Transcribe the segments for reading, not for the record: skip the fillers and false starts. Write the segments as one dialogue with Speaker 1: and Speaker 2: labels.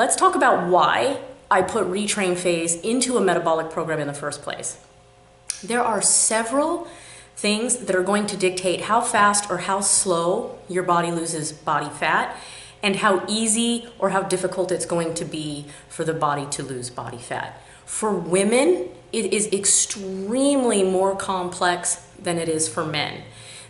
Speaker 1: let's talk about why I put retrain phase into a metabolic program in the first place. There are several things that are going to dictate how fast or how slow your body loses body fat and how easy or how difficult it's going to be for the body to lose body fat. For women, it is extremely more complex than it is for men.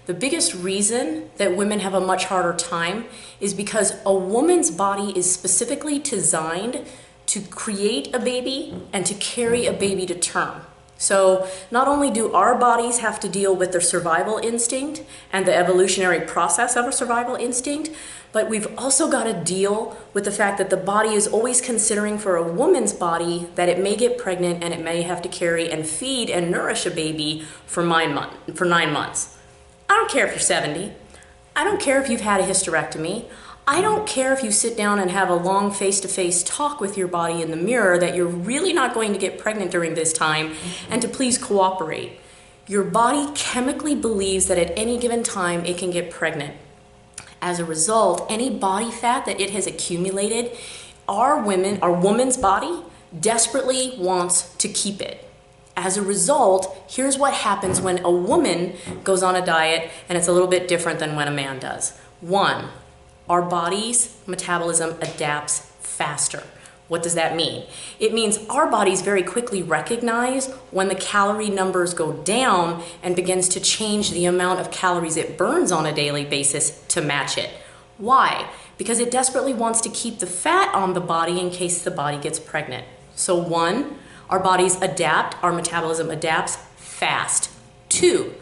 Speaker 1: The biggest reason that women have a much harder time is because a woman's body is specifically designed to create a baby and to carry a baby to term. So not only do our bodies have to deal with their survival instinct and the evolutionary process of a survival instinct, but we've also got to deal with the fact that the body is always considering for a woman's body that it may get pregnant and it may have to carry and feed and nourish a baby for 9 months. I don't care if you're 70. I don't care if you've had a hysterectomy. I don't care if you sit down and have a long face-to-face talk with your body in the mirror that you're really not going to get pregnant during this time and to please cooperate. Your body chemically believes that at any given time it can get pregnant. As a result, any body fat that it has accumulated, our woman's body desperately wants to keep it. As a result, here's what happens when a woman goes on a diet, and it's a little bit different than when a man does. One, our body's metabolism adapts faster. What does that mean? It means our bodies very quickly recognize when the calorie numbers go down and begins to change the amount of calories it burns on a daily basis to match it. Why? Because it desperately wants to keep the fat on the body in case the body gets pregnant. So one, our bodies adapt, our metabolism adapts fast. Two,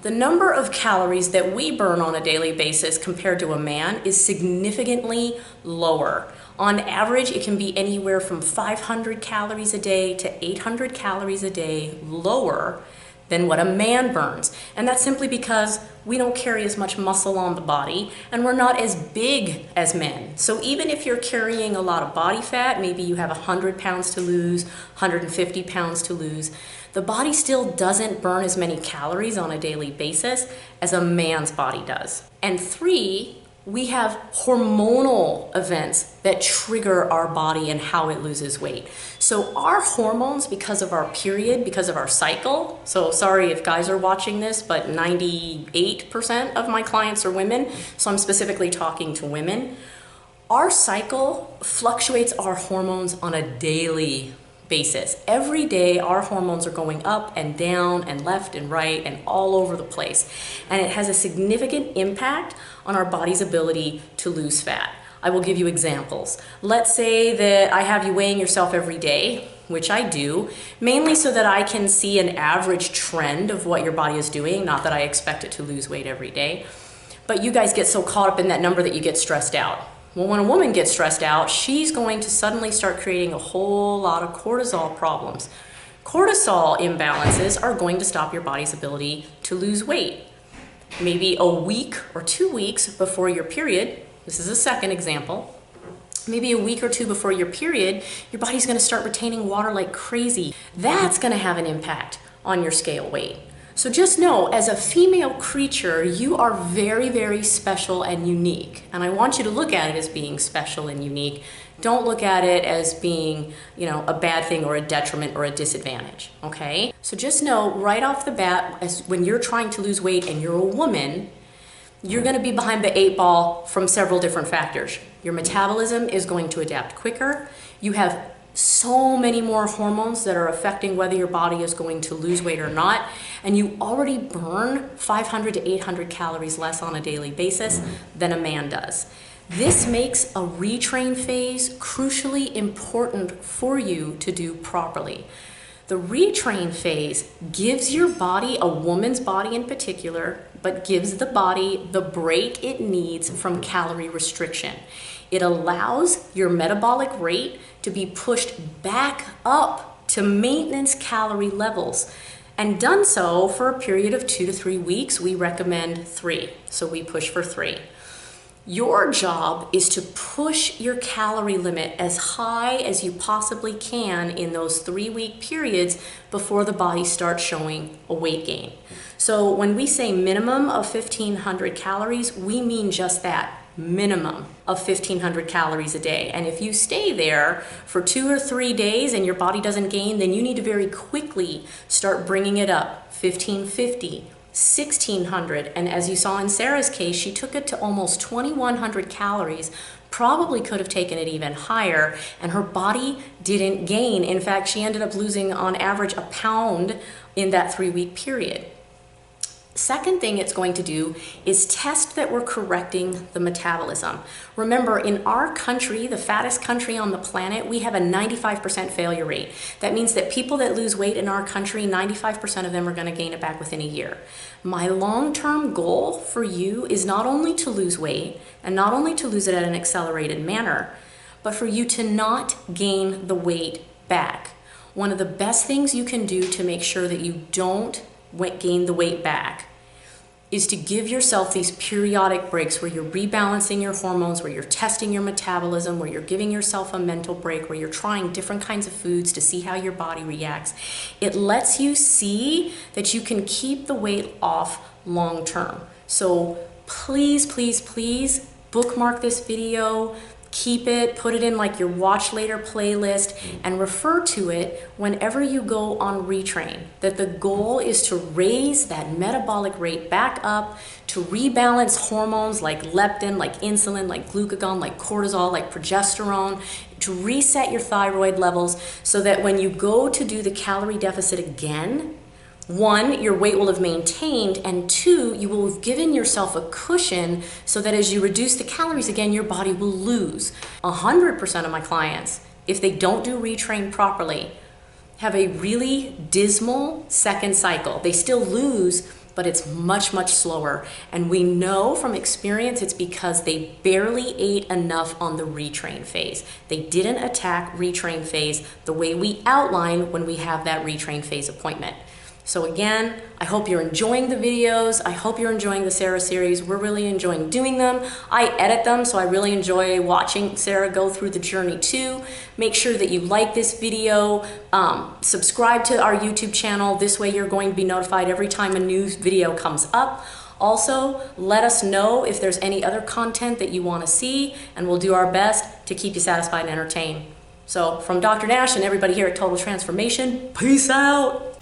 Speaker 1: the number of calories that we burn on a daily basis compared to a man is significantly lower. On average, it can be anywhere from 500 calories a day to 800 calories a day lower than what a man burns. And that's simply because we don't carry as much muscle on the body and we're not as big as men. So even if you're carrying a lot of body fat, maybe you have 100 pounds to lose, 150 pounds to lose, the body still doesn't burn as many calories on a daily basis as a man's body does. And three, we have hormonal events that trigger our body and how it loses weight. So our hormones, because of our period, because of our cycle, so sorry if guys are watching this, but 98% of my clients are women, so I'm specifically talking to women. Our cycle fluctuates our hormones on a daily basis. Every day our hormones are going up and down and left and right and all over the place. And it has a significant impact on our body's ability to lose fat. I will give you examples. Let's say that I have you weighing yourself every day, which I do, mainly so that I can see an average trend of what your body is doing, not that I expect it to lose weight every day. But you guys get so caught up in that number that you get stressed out. Well, when a woman gets stressed out, she's going to suddenly start creating a whole lot of cortisol problems. Cortisol imbalances are going to stop your body's ability to lose weight. Maybe a week or 2 weeks before your period, this is a second example, maybe a week or two before your period, your body's going to start retaining water like crazy. That's going to have an impact on your scale weight. So just know, as a female creature, you are very, very special and unique. And I want you to look at it as being special and unique. Don't look at it as being, a bad thing or a detriment or a disadvantage, okay? So just know right off the bat, when you're trying to lose weight and you're a woman, you're going to be behind the 8 ball from several different factors. Your metabolism is going to adapt quicker. You have so many more hormones that are affecting whether your body is going to lose weight or not, and you already burn 500 to 800 calories less on a daily basis than a man does. This makes a retrain phase crucially important for you to do properly. The retrain phase gives your body, a woman's body in particular, but gives the body the break it needs from calorie restriction. It allows your metabolic rate to be pushed back up to maintenance calorie levels, and done so for a period of 2 to 3 weeks. We recommend 3, so we push for 3. Your job is to push your calorie limit as high as you possibly can in those 3-week periods before the body starts showing a weight gain. So when we say minimum of 1,500 calories, we mean just that, minimum of 1,500 calories a day. And if you stay there for 2 or 3 days and your body doesn't gain, then you need to very quickly start bringing it up. 1,550, 1,600. And as you saw in Sarah's case, she took it to almost 2,100 calories, probably could have taken it even higher, and her body didn't gain. In fact, she ended up losing on average a pound in that 3-week period. Second thing it's going to do is test that we're correcting the metabolism. Remember, in our country, the fattest country on the planet, we have a 95% failure rate. That means that people that lose weight in our country, 95% of them are going to gain it back within a year. My long-term goal for you is not only to lose weight and not only to lose it at an accelerated manner, but for you to not gain the weight back. One of the best things you can do to make sure that you don't gain the weight back is to give yourself these periodic breaks where you're rebalancing your hormones, where you're testing your metabolism, where you're giving yourself a mental break, where you're trying different kinds of foods to see how your body reacts. It lets you see that you can keep the weight off long term. So please, please, please bookmark this video. Keep it, put it in like your watch later playlist, and refer to it whenever you go on retrain. That the goal is to raise that metabolic rate back up, to rebalance hormones like leptin, like insulin, like glucagon, like cortisol, like progesterone, to reset your thyroid levels so that when you go to do the calorie deficit again, 1, your weight will have maintained, and 2, you will have given yourself a cushion so that as you reduce the calories again, your body will lose. 100% of my clients, if they don't do retrain properly, have a really dismal second cycle. They still lose, but it's much, much slower. And we know from experience it's because they barely ate enough on the retrain phase. They didn't attack retrain phase the way we outline when we have that retrain phase appointment. So again, I hope you're enjoying the videos. I hope you're enjoying the Sarah series. We're really enjoying doing them. I edit them, so I really enjoy watching Sarah go through the journey too. Make sure that you like this video, subscribe to our YouTube channel. This way you're going to be notified every time a new video comes up. Also, let us know if there's any other content that you want to see, and we'll do our best to keep you satisfied and entertained. So from Dr. Nash and everybody here at Total Transformation, peace out.